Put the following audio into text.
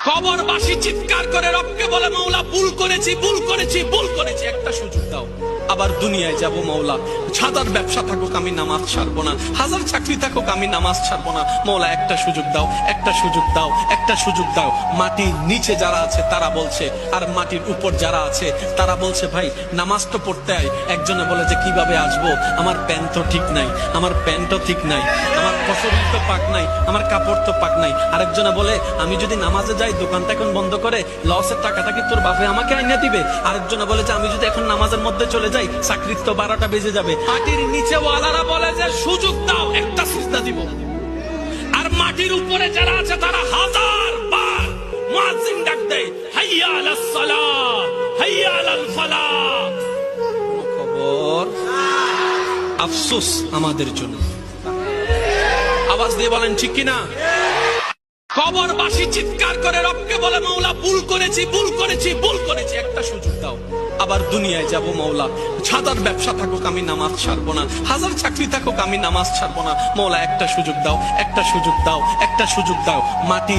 কবরবাসী চিৎকার করে রবকে বলে, মাওলা ভুল করেছি, ভুল করেছি, ভুল করেছি, একটা সুযোগ দাও। আবার দুনিয়ায় যাব, মাওলা ছাদার ব্যবসা থাকুক আমি নামাজ ছাড়বো না, হাজার চাকরি থাকুক আমি নামাজ ছাড়বো না, মাওলা একটা সুযোগ দাও, একটা সুযোগ দাও, একটা সুযোগ দাও। মাটির নিচে যারা আছে তারা বলছে, আর মাটির উপর যারা আছে তারা বলছে, ভাই নামাজ তো পড়তে আয়। একজনে বলে যে কিভাবে আসবো, আমার প্যান্ট তো ঠিক নাই, আমার প্যান্টও ঠিক নাই, আমার ফসল তো পাক নাই, আমার কাপড় তো পাক নাই। আরেকজনে বলে, আমি যদি নামাজে যাই দোকানটা এখন বন্ধ করে লসের টাকাটা কি তোর বাপে আমাকে আইনা দিবে। আরেকজনে বলে যে আমি যদি এখন নামাজের মধ্যে চলে যাই চাকরির তো 12টা বেজে যাবে। মাটির নিচে ওয়ালারা বলে যে সুযোগ দাও, একটা সিজদা দিব। আর মাটির উপরে যারা আছে তারা হাজার বার মুয়াজ্জিন ডাক দেয়, হাইয়া আলাস সালাহ, হাইয়া আলাল ফালাহ। খবর আফসোস আমাদের জন্য। আওয়াজ দিয়ে বলেন ঠিক কিনা? কবরবাসী চিৎকার করে রবকে বলে, মাওলা ভুল করেছি, ভুল করেছি, ভুল করেছি, একটা সুযোগ দাও। আবার দুনিয়ায় যাব, মাওলা ছাদার ব্যবসা থাকুক আমি নামাজ ছাড়বো না, হাজার চাকরি থাকুক আমি নামাজ ছাড়বো না, মাওলা একটা সুযোগ দাও, একটা সুযোগ দাও, একটা সুযোগ দাও। মাটি